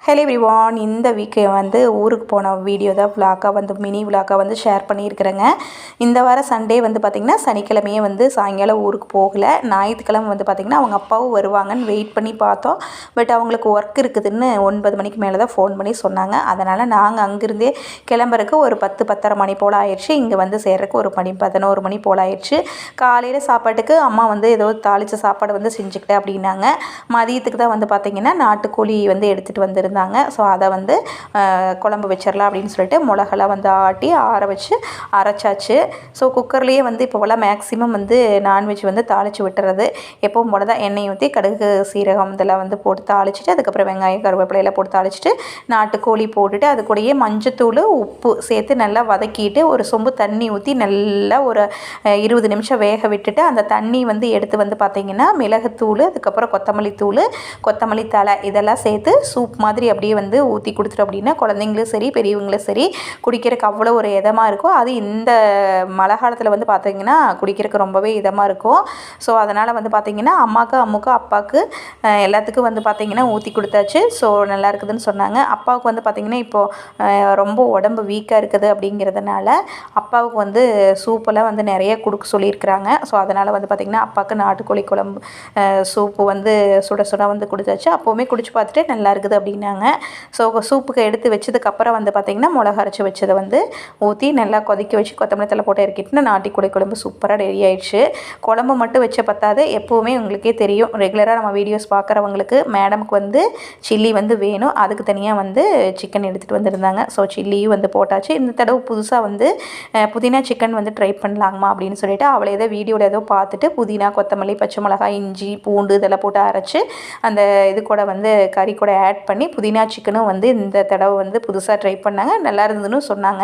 Hello everyone, இந்த week வந்து ஊருக்கு போன வீடியோ தான் விலாக்காக வந்து மினி விலாக்காக வந்து ஷேர் பண்ணியிருக்கிறேங்க. இந்த வாரம் சண்டே வந்து பார்த்திங்கன்னா சனிக்கிழமையே வந்து சாயங்காலம் ஊருக்கு போகலை. ஞாயிற்றுக்கிழமை வந்து பார்த்திங்கன்னா அவங்க அப்பாவும் வருவாங்கன்னு வெயிட் பண்ணி பார்த்தோம். பட் அவங்களுக்கு ஒர்க் இருக்குதுன்னு 9 மணிக்கு மேலே தான் ஃபோன் பண்ணி சொன்னாங்க. அதனால் நாங்கள் அங்கேருந்தே கிளம்புறதுக்கு ஒரு 10-10:30 மணி போல் ஆயிடுச்சு. இங்கே வந்து சேர்றதுக்கு ஒரு 11 மணி போல் ஆயிடுச்சு. காலையில் சாப்பாட்டுக்கு அம்மா வந்து ஏதோ தாளித்த சாப்பாடு வந்து செஞ்சுக்கிட்டேன் அப்படின்னாங்க. மதியத்துக்கு தான் வந்து பார்த்திங்கன்னா நாட்டுக்கோழி வந்து எடுத்துகிட்டு வந்திருந்தாங்க. ஸோ அதை வந்து குழம்பு வச்சிடலாம் அப்படின்னு சொல்லிட்டு மிளகெல்லாம் வந்து ஆட்டி ஆற வச்சு அரைச்சாச்சு. ஸோ குக்கர்லேயே வந்து இப்போவெல்லாம் மேக்ஸிமம் வந்து நான்வெஜ் வந்து தாளித்து விட்டுறது. எப்பவும் போல தான் எண்ணெய் ஊற்றி கடுகு சீரகம் இதெல்லாம் வந்து போட்டு தாளிச்சிட்டு அதுக்கப்புறம் வெங்காயம் கருவேப்பிலையெல்லாம் போட்டு தாளிச்சிட்டு நாட்டுக்கோழி போட்டுட்டு அது கூடயே மஞ்சத்தூள் உப்பு சேர்த்து நல்லா வதக்கிட்டு ஒரு சொம்பு தண்ணி ஊற்றி நல்லா ஒரு 20 நிமிஷம் வேக விட்டுட்டு அந்த தண்ணி வந்து எடுத்து வந்து பார்த்திங்கன்னா மிளகுத்தூள் அதுக்கப்புறம் கொத்தமல்லி தழை இதெல்லாம் சேர்த்து சூப் மாதிரி அப்படியே வந்து ஊற்றி கொடுத்துட்டோம் அப்படின்னா குழந்தைங்களும் சரி பெரியவங்களும் சரி குடிக்கிறதுக்கு அவ்வளோ ஒரு இதமாக இருக்கும். அது இந்த மழை காலத்தில் வந்து பார்த்திங்கன்னா குடிக்கிறதுக்கு ரொம்பவே இதமாக இருக்கும். ஸோ அதனால் வந்து பார்த்திங்கன்னா அம்முக்கு அப்பாவுக்கு எல்லாத்துக்கும் வந்து பார்த்திங்கன்னா ஊற்றி கொடுத்தாச்சு. ஸோ நல்லா இருக்குதுன்னு சொன்னாங்க. அப்பாவுக்கு வந்து பார்த்திங்கன்னா இப்போது ரொம்ப உடம்பு வீக்காக இருக்குது அப்படிங்கிறதுனால அப்பாவுக்கு வந்து சூப்பெல்லாம் வந்து நிறைய கொடுக்க சொல்லியிருக்கிறாங்க. ஸோ அதனால் வந்து பார்த்திங்கன்னா அப்பாவுக்கு நாட்டுக்கோழி குழம்பு சூப்பு வந்து சுட சுட வந்து கொடுத்தாச்சு. அப்போவுமே குடிச்சு பார்த்துட்டு நல்லா இருக்குது அப்படின்னாங்க. ஸோ சூப்புக்கு எடுத்து வச்சதுக்கப்புறம் வந்து பார்த்திங்கன்னா மிளகா அரைச்சி வச்சதை வந்து ஊற்றி நல்லா கொதிக்க வச்சு கொத்தமல்லி தழை போட்டு இறக்கிட்டு நாட்டுக்கோழி குழம்பு சூப்பராக ரெடி ஆயிடுச்சு. குழம்பு மட்டும் வச்ச பத்தாது, எப்போவுமே உங்களுக்கே தெரியும் ரெகுலராக நம்ம வீடியோஸ் பார்க்குறவங்களுக்கு மேடமுக்கு வந்து சில்லி வந்து வேணும். அதுக்கு தனியாக வந்து சிக்கன் எடுத்துகிட்டு வந்திருந்தாங்க. ஸோ சில்லியும் வந்து போட்டாச்சு. இந்த தடவை புதுசாக வந்து புதினா சிக்கன் வந்து ட்ரை பண்ணலாமா அப்படின்னு சொல்லிட்டு அவளை ஏதோ வீடியோவில் ஏதோ பார்த்துட்டு புதினா கொத்தமல்லி பச்சை மிளகாய் இஞ்சி பூண்டு இதெல்லாம் போட்டு அரைச்சி அந்த இது கூட வந்து கறி கூட ஆட் பண்ணி புதினா சிக்கனும் வந்து இந்த தடவை வந்து புதுசாக ட்ரை பண்ணாங்க. நல்லா இருந்ததுன்னு சொன்னாங்க.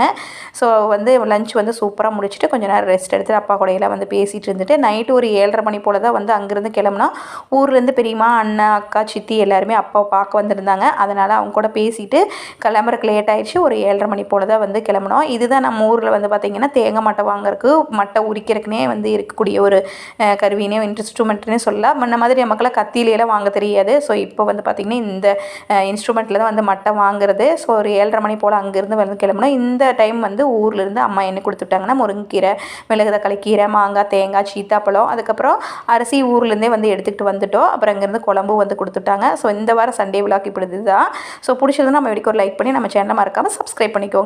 ஸோ வந்து லஞ்ச் வந்து சூப்பராக முடிச்சுட்டு கொஞ்சம் நேரம் ரெஸ்ட் எடுத்துட்டு அப்பா கூடையெல்லாம் வந்து பேசிகிட்டு இருந்துட்டு நைட்டு ஒரு 7:30 மணி போல் தான் வந்து அங்கேருந்து கிளம்புனா. ஊர்லேருந்து பெரியம்மா அண்ணன் அக்கா சித்தி எல்லாருமே அப்பாவை பார்க்க வந்திருந்தாங்க. அதனால் அவங்க கூட பேசிட்டு கிளம்புறக்கு லேட் ஆகிடுச்சு. ஒரு 7:30 மணி போல் தான் வந்து கிளம்புனோம். இதுதான் நம்ம ஊரில் வந்து பார்த்திங்கன்னா தேங்காய் மட்டை வாங்குறதுக்கு மட்டை உரிக்கிறதுக்குனே வந்து இருக்கக்கூடிய ஒரு கருவினே இன்ஸ்ட்ருமெண்ட்னே சொல்லலாம். முன்ன மாதிரி நமக்கெல்லாம் கத்தியிலெல்லாம் வாங்க தெரியாது. ஸோ இப்போ வந்து பார்த்திங்கன்னா இந்த இன்ஸ்ட்ருமெண்ட்டில் தான் வந்து மட்டை வாங்குறது. ஸோ ஒரு 7:30 மணி போல் அங்கேருந்து வந்து கிளம்புனோம். இந்த டைம் வந்து ஊர்லேருந்து அம்மா என்ன கொடுத்துட்டாங்கன்னா முருங்கைக்கீரை மிளகு தக்காளி கீரை மாங்காய் தேங்காய் சீத்தாப்பழம் அதுக்கப்புறம் அரிசி ஊர்லேருந்தே வந்து எடுத்துகிட்டு வந்துட்டோம். அப்புறம் அங்கேருந்து குழம்பு வந்து கொடுத்துட்டாங்க. ஸோ இந்த வாரம் சண்டே விலாக் இப்படி தான். ஸோ பிடிச்சதுன்னா நம்ம வீடியோக்கு ஒரு லைக் பண்ணி நம்ம சேனலை மறக்காமல் சப்ஸ்கிரைப் பண்ணிக்கோங்க.